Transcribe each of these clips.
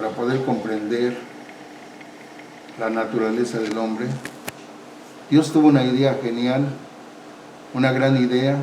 para poder comprender la naturaleza del hombre, Dios tuvo una idea genial, una gran idea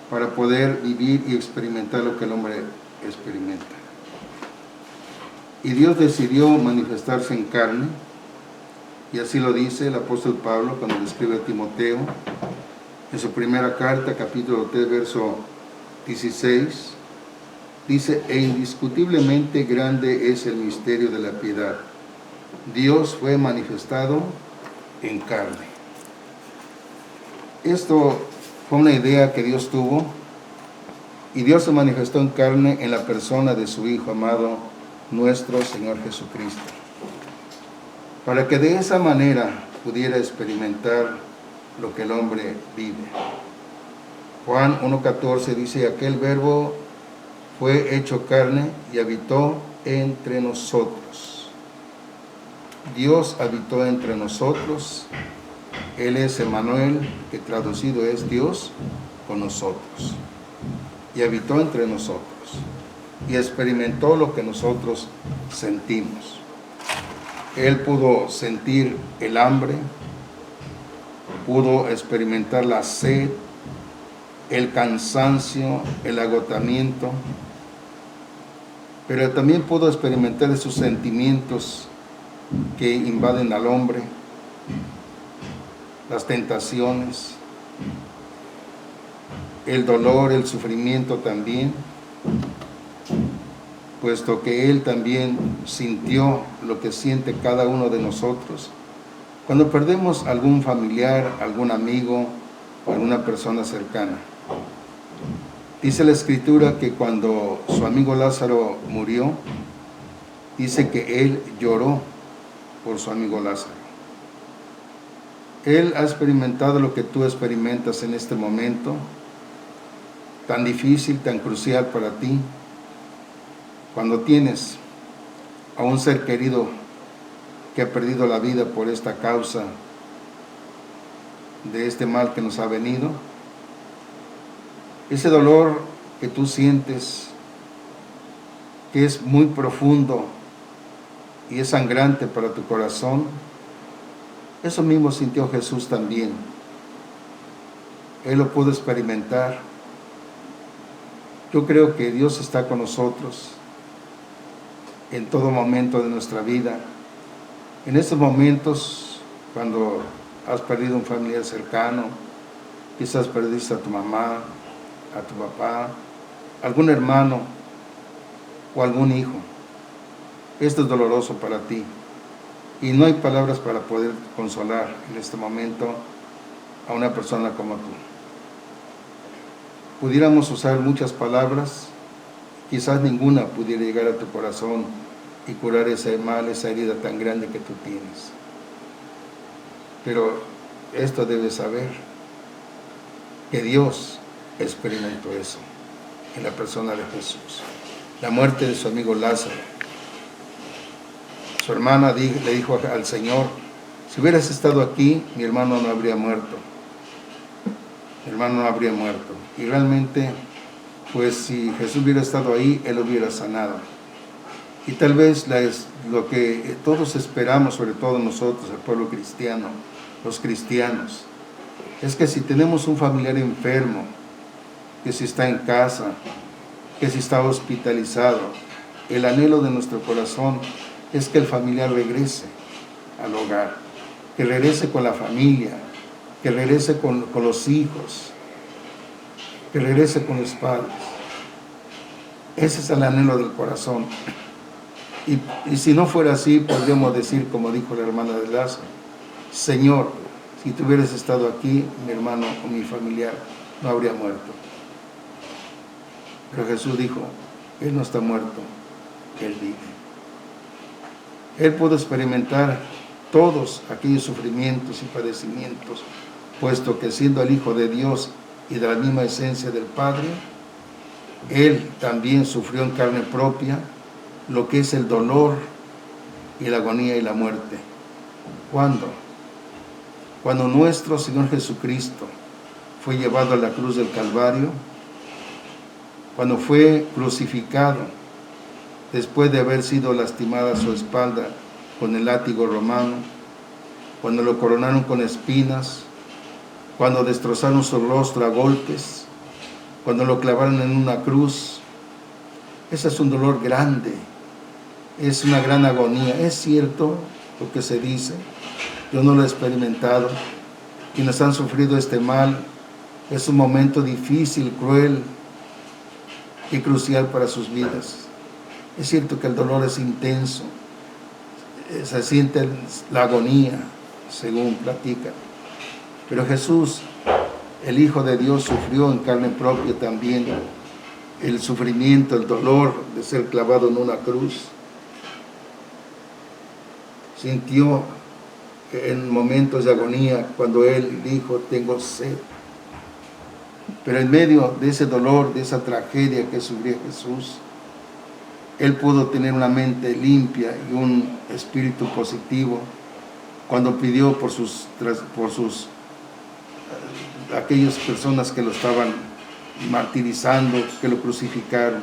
para poder vivir y experimentar lo que el hombre experimenta. Y Dios decidió manifestarse en carne, y así lo dice el apóstol Pablo cuando le escribe a Timoteo, en su primera carta, capítulo 3, verso 16, dice: e indiscutiblemente grande es el misterio de la piedad. Dios fue manifestado en carne. Esto fue una idea que Dios tuvo, y Dios se manifestó en carne en la persona de su Hijo amado, nuestro Señor Jesucristo, para que de esa manera pudiera experimentar lo que el hombre vive. Juan 1:14 dice: aquel verbo fue hecho carne y habitó entre nosotros. Dios habitó entre nosotros. Él es Emmanuel, que traducido es Dios con nosotros. Y habitó entre nosotros. Y experimentó lo que nosotros sentimos. Él pudo sentir el hambre, pudo experimentar la sed, el cansancio, el agotamiento, pero también pudo experimentar esos sentimientos que invaden al hombre, las tentaciones, el dolor, el sufrimiento también, puesto que Él también sintió lo que siente cada uno de nosotros cuando perdemos algún familiar, algún amigo o alguna persona cercana. Dice la Escritura que cuando su amigo Lázaro murió, dice que Él lloró por su amigo Lázaro. Él ha experimentado lo que tú experimentas en este momento, tan difícil, tan crucial para ti, cuando tienes a un ser querido que ha perdido la vida por esta causa de este mal que nos ha venido. Ese dolor que tú sientes, que es muy profundo y es sangrante para tu corazón, eso mismo sintió Jesús también. Él lo pudo experimentar. Yo creo que Dios está con nosotros en todo momento de nuestra vida. En estos momentos, cuando has perdido un familiar cercano, quizás perdiste a tu mamá, a tu papá, algún hermano o algún hijo. Esto es doloroso para ti y no hay palabras para poder consolar en este momento a una persona como tú. Pudiéramos usar muchas palabras, quizás ninguna pudiera llegar a tu corazón y curar ese mal, esa herida tan grande que tú tienes. Pero esto debes saber, que Dios experimentó eso en la persona de Jesús. La muerte de su amigo Lázaro. Su hermana le dijo al Señor: si hubieras estado aquí, mi hermano no habría muerto. Mi hermano no habría muerto. Y realmente, pues si Jesús hubiera estado ahí, Él hubiera sanado. Y tal vez lo que todos esperamos, sobre todo nosotros, el pueblo cristiano, los cristianos, es que si tenemos un familiar enfermo, que si está en casa, que si está hospitalizado, el anhelo de nuestro corazón es que el familiar regrese al hogar, que regrese con la familia, que regrese con los hijos, que regrese con los padres. Ese es el anhelo del corazón. Y si no fuera así, podríamos decir, como dijo la hermana de Lázaro: Señor, si tú hubieras estado aquí, mi hermano o mi familiar no habría muerto. Pero Jesús dijo: Él no está muerto, Él vive. Él pudo experimentar todos aquellos sufrimientos y padecimientos, puesto que siendo el Hijo de Dios y de la misma esencia del Padre, Él también sufrió en carne propia lo que es el dolor y la agonía y la muerte. ¿Cuándo? Cuando nuestro Señor Jesucristo fue llevado a la cruz del Calvario, cuando fue crucificado, después de haber sido lastimada su espalda con el látigo romano, cuando lo coronaron con espinas, cuando destrozaron su rostro a golpes, cuando lo clavaron en una cruz. Ese es un dolor grande, es una gran agonía. Es cierto lo que se dice, yo no lo he experimentado. Quienes han sufrido este mal, es un momento difícil, cruel y crucial para sus vidas. Es cierto que el dolor es intenso, se siente la agonía, según platican. Pero Jesús, el Hijo de Dios, sufrió en carne propia también el sufrimiento, el dolor de ser clavado en una cruz. Sintió en momentos de agonía cuando Él dijo, tengo sed. Pero en medio de ese dolor, de esa tragedia que sufrió Jesús, Él pudo tener una mente limpia y un espíritu positivo cuando pidió por aquellas personas que lo estaban martirizando, que lo crucificaron.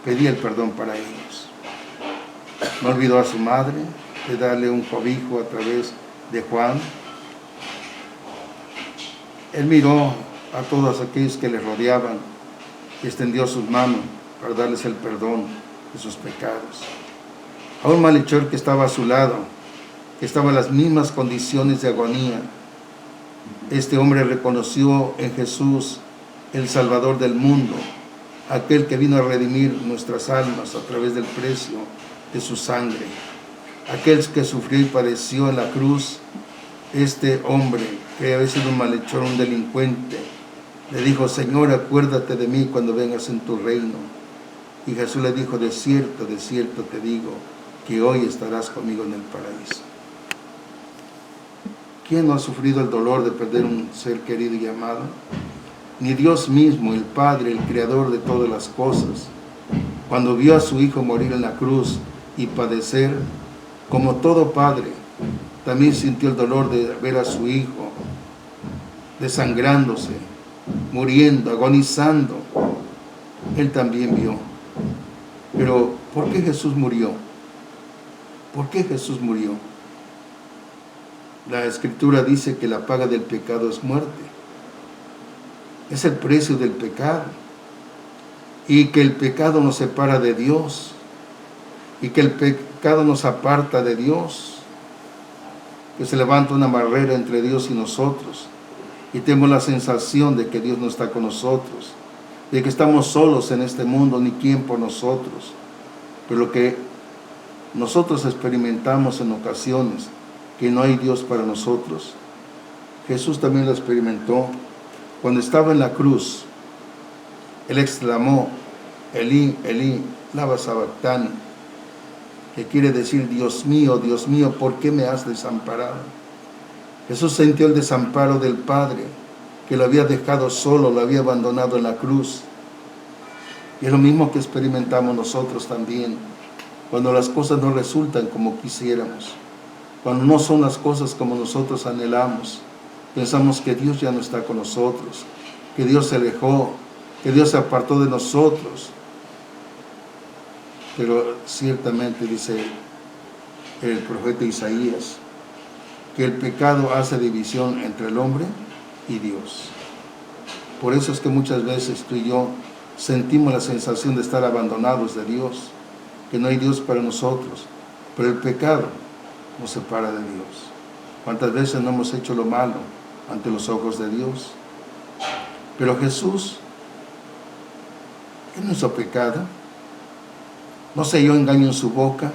Pedía el perdón para ellos. No olvidó a su madre de darle un cobijo a través de Juan. Él miró a todos aquellos que le rodeaban y extendió sus manos para darles el perdón de sus pecados. A un malhechor que estaba a su lado, que estaba en las mismas condiciones de agonía, este hombre reconoció en Jesús el Salvador del mundo, aquel que vino a redimir nuestras almas a través del precio de su sangre, aquel que sufrió y padeció en la cruz. Este hombre, que había sido un malhechor, un delincuente, le dijo, Señor, acuérdate de mí cuando vengas en tu reino. Y Jesús le dijo, de cierto te digo, que hoy estarás conmigo en el paraíso. ¿Quién no ha sufrido el dolor de perder un ser querido y amado? Ni Dios mismo, el Padre, el Creador de todas las cosas, cuando vio a su Hijo morir en la cruz y padecer, como todo padre, también sintió el dolor de ver a su Hijo desangrándose, muriendo, agonizando. Él también vio. Pero, ¿por qué Jesús murió? ¿Por qué Jesús murió? La Escritura dice que la paga del pecado es muerte. Es el precio del pecado. Y que el pecado nos separa de Dios. Y que el pecado nos aparta de Dios. Que se levanta una barrera entre Dios y nosotros. Y tenemos la sensación de que Dios no está con nosotros. De que estamos solos en este mundo, ni quien por nosotros. Pero lo que nosotros experimentamos en ocasiones, que no hay Dios para nosotros, Jesús también lo experimentó. Cuando estaba en la cruz, Él exclamó, Elí, Elí, lama sabactani, que quiere decir, Dios mío, ¿por qué me has desamparado? Jesús sintió el desamparo del Padre, que lo había dejado solo, lo había abandonado en la cruz. Y es lo mismo que experimentamos nosotros también, cuando las cosas no resultan como quisiéramos, cuando no son las cosas como nosotros anhelamos. Pensamos que Dios ya no está con nosotros, que Dios se alejó, que Dios se apartó de nosotros. Pero ciertamente dice el profeta Isaías, que el pecado hace división entre el hombre y Dios. Por eso es que muchas veces tú y yo sentimos la sensación de estar abandonados de Dios, que no hay Dios para nosotros, pero el pecado nos separa de Dios. ¿Cuántas veces no hemos hecho lo malo ante los ojos de Dios? Pero Jesús, Él no hizo pecado, no se halló engaño en su boca,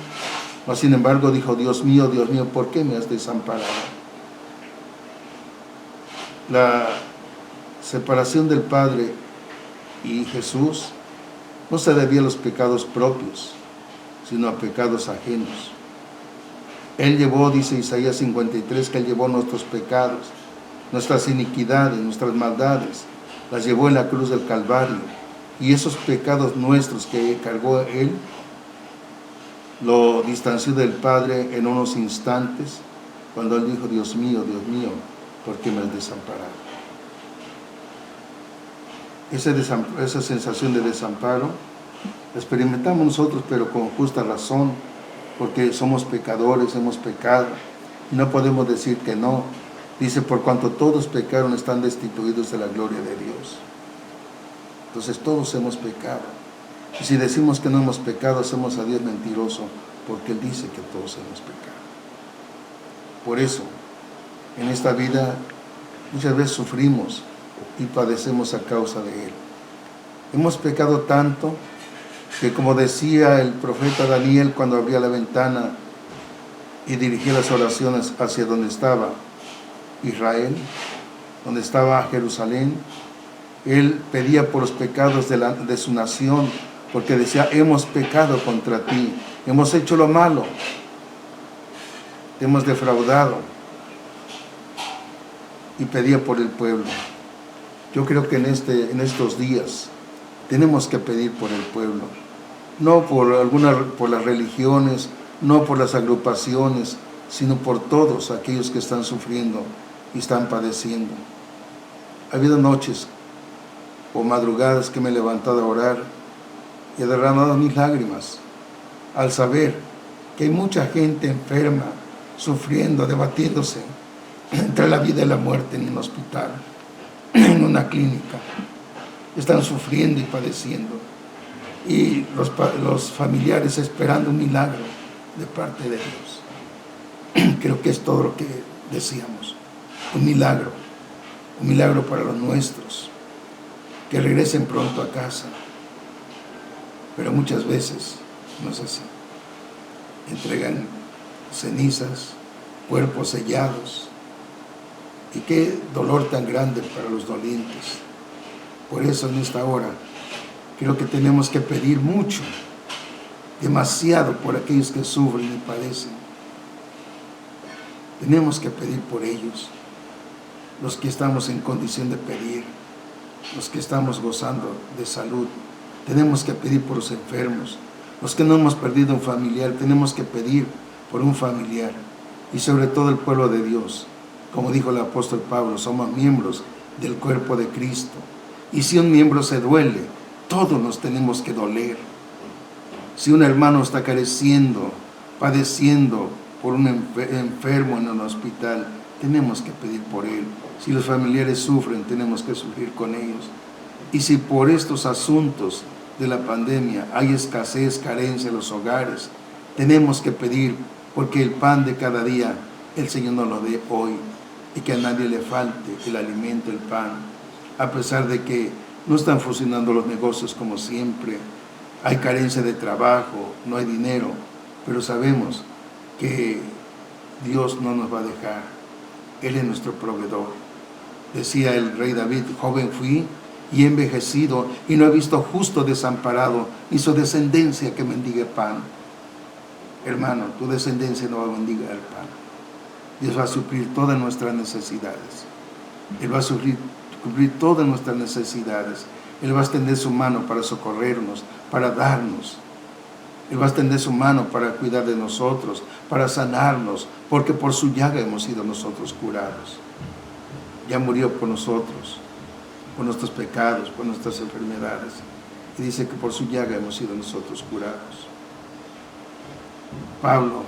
mas sin embargo dijo, Dios mío, ¿por qué me has desamparado? La separación del Padre y Jesús no se debía a los pecados propios, sino a pecados ajenos. Él llevó, dice Isaías 53, que Él llevó nuestros pecados, nuestras iniquidades, nuestras maldades, las llevó en la cruz del Calvario. Y esos pecados nuestros que cargó Él, lo distanció del Padre en unos instantes, cuando Él dijo, Dios mío, ¿por qué me has desamparado? Esa sensación de desamparo La experimentamos nosotros, pero con justa razón, porque somos pecadores, hemos pecado, y no podemos decir que no. Dice, por cuanto todos pecaron, están destituidos de la gloria de Dios. Entonces todos hemos pecado. Y si decimos que no hemos pecado, hacemos a Dios mentiroso, porque Él dice que todos hemos pecado. Por eso, en esta vida, muchas veces sufrimos y padecemos a causa de Él. Hemos pecado tanto que, como decía el profeta Daniel cuando abría la ventana y dirigía las oraciones hacia donde estaba Israel, donde estaba Jerusalén, él pedía por los pecados de su nación, porque decía, hemos pecado contra ti, hemos hecho lo malo, te hemos defraudado, y pedía por el pueblo. Yo creo que en estos días tenemos que pedir por el pueblo, no por las religiones, no por las agrupaciones, sino por todos aquellos que están sufriendo y están padeciendo. Ha habido noches o madrugadas que me he levantado a orar y he derramado mis lágrimas al saber que hay mucha gente enferma, sufriendo, debatiéndose entre la vida y la muerte en un hospital, en una clínica. Están sufriendo y padeciendo, y los familiares esperando un milagro de parte de Dios. Creo que es todo lo que deseamos, un milagro para los nuestros, que regresen pronto a casa. Pero muchas veces no es así. Entregan cenizas, cuerpos sellados, y qué dolor tan grande para los dolientes. Por eso en esta hora creo que tenemos que pedir mucho, demasiado, por aquellos que sufren y padecen. Tenemos que pedir por ellos, los que estamos en condición de pedir, los que estamos gozando de salud. Tenemos que pedir por los enfermos, los que no hemos perdido un familiar, tenemos que pedir por un familiar, y sobre todo el pueblo de Dios. Como dijo el apóstol Pablo, somos miembros del cuerpo de Cristo, y si un miembro se duele, todos nos tenemos que doler. Si un hermano está careciendo, padeciendo por un enfermo en un hospital, tenemos que pedir por él. Si los familiares sufren, tenemos que sufrir con ellos. Y si por estos asuntos de la pandemia hay escasez, carencia en los hogares, tenemos que pedir porque el pan de cada día el Señor nos lo dé hoy, y que a nadie le falte el alimento, el pan, a pesar de que no están funcionando los negocios como siempre, hay carencia de trabajo, no hay dinero, pero sabemos que Dios no nos va a dejar. Él es nuestro proveedor. Decía el rey David, joven fui y he envejecido, y no he visto justo desamparado, ni su descendencia que mendigue pan. Hermano, tu descendencia no va a mendigar el pan. Dios va a suplir todas nuestras necesidades. Él va a cubrir todas nuestras necesidades. Él va a extender su mano para socorrernos, para darnos. Él va a extender su mano para cuidar de nosotros, para sanarnos, porque por su llaga hemos sido nosotros curados. Ya murió por nosotros, por nuestros pecados, por nuestras enfermedades. Y dice que por su llaga hemos sido nosotros curados. Pablo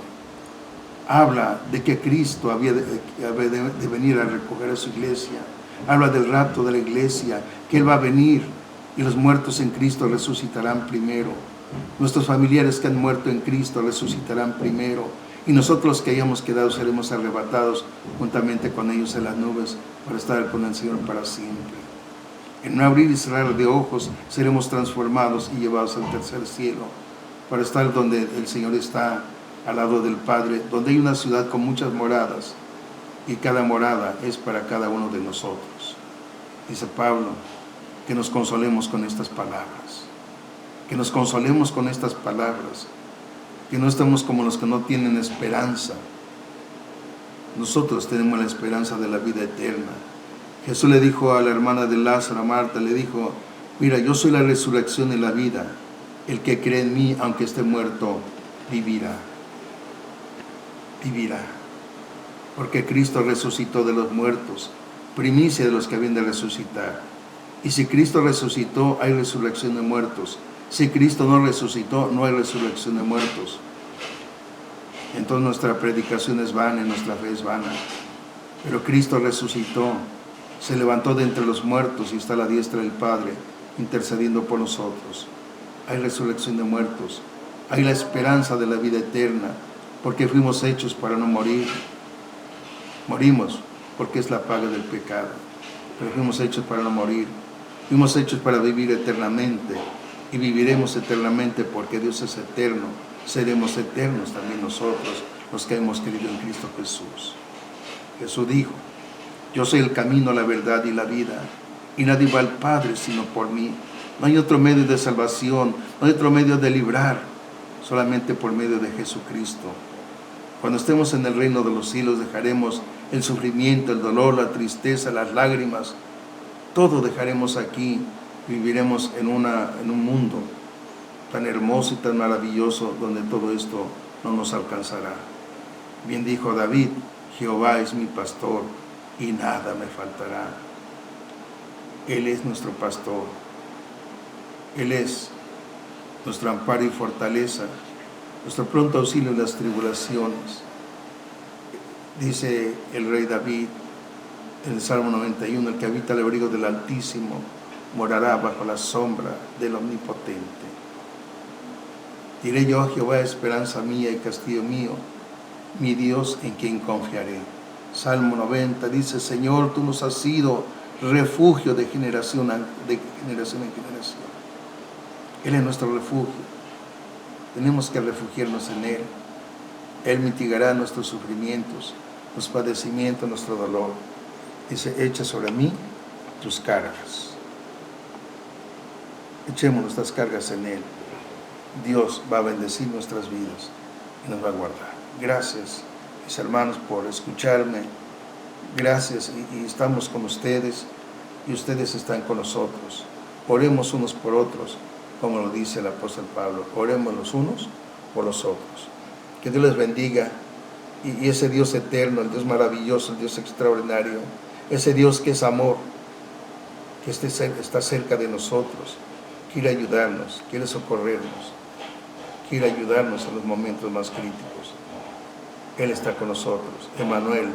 habla de que Cristo había de venir a recoger a su iglesia. Habla del rapto de la iglesia, que Él va a venir y los muertos en Cristo resucitarán primero. Nuestros familiares que han muerto en Cristo resucitarán primero, y nosotros los que hayamos quedado seremos arrebatados juntamente con ellos en las nubes para estar con el Señor para siempre. En un abrir y cerrar de ojos seremos transformados y llevados al tercer cielo, para estar donde el Señor está, al lado del Padre, donde hay una ciudad con muchas moradas, y cada morada es para cada uno de nosotros. Dice Pablo, que nos consolemos con estas palabras, que nos consolemos con estas palabras, que no estemos como los que no tienen esperanza. Nosotros tenemos la esperanza de la vida eterna. Jesús le dijo a la hermana de Lázaro, a Marta, le dijo, mira, yo soy la resurrección y la vida. El que cree en mí, aunque esté muerto, vivirá. Vivirá. Porque Cristo resucitó de los muertos, primicia de los que habían de resucitar. Y si Cristo resucitó, hay resurrección de muertos. Si Cristo no resucitó, no hay resurrección de muertos. Entonces nuestra predicación es vana y nuestra fe es vana. Pero Cristo resucitó, se levantó de entre los muertos y está a la diestra del Padre, intercediendo por nosotros. Hay resurrección de muertos, hay la esperanza de la vida eterna, porque fuimos hechos para no morir. Morimos porque es la paga del pecado, pero fuimos hechos para no morir. Fuimos hechos para vivir eternamente y viviremos eternamente porque Dios es eterno. Seremos eternos también nosotros, los que hemos creído en Cristo Jesús. Jesús dijo: yo soy el camino, la verdad y la vida, y nadie va al Padre sino por mí. No hay otro medio de salvación, no hay otro medio de librar, solamente por medio de Jesucristo. Cuando estemos en el reino de los cielos, dejaremos el sufrimiento, el dolor, la tristeza, las lágrimas, todo dejaremos aquí. Viviremos en un mundo tan hermoso y tan maravilloso, donde todo esto no nos alcanzará. Bien dijo David: Jehová es mi pastor y nada me faltará. Él es nuestro pastor, Él es nuestro amparo y fortaleza, nuestro pronto auxilio en las tribulaciones. Dice el rey David en el Salmo 91: el que habita el abrigo del Altísimo morará bajo la sombra del Omnipotente. Diré yo: Jehová, esperanza mía y castillo mío, mi Dios en quien confiaré. Salmo 90 dice: Señor, tú nos has sido refugio de generación en generación. Él es nuestro refugio. Tenemos que refugiarnos en Él. Él mitigará nuestros sufrimientos, los padecimientos, nuestro dolor. Dice: echa sobre mí tus cargas. Echemos nuestras cargas en Él. Dios va a bendecir nuestras vidas y nos va a guardar. Gracias, mis hermanos, por escucharme. Gracias, y estamos con ustedes y ustedes están con nosotros. Oremos unos por otros, como lo dice el apóstol Pablo. Oremos los unos por los otros. Que Dios les bendiga, y ese Dios eterno, el Dios maravilloso, el Dios extraordinario, ese Dios que es amor, que está cerca de nosotros, quiere ayudarnos, quiere socorrernos, quiere ayudarnos en los momentos más críticos. Él está con nosotros. Emmanuel,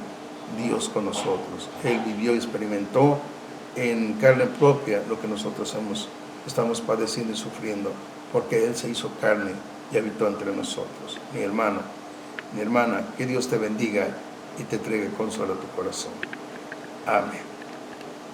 Dios con nosotros. Él vivió y experimentó en carne propia lo que nosotros estamos padeciendo y sufriendo, porque Él se hizo carne y habitó entre nosotros. Mi hermano, mi hermana, que Dios te bendiga y te traiga consuelo a tu corazón. Amén.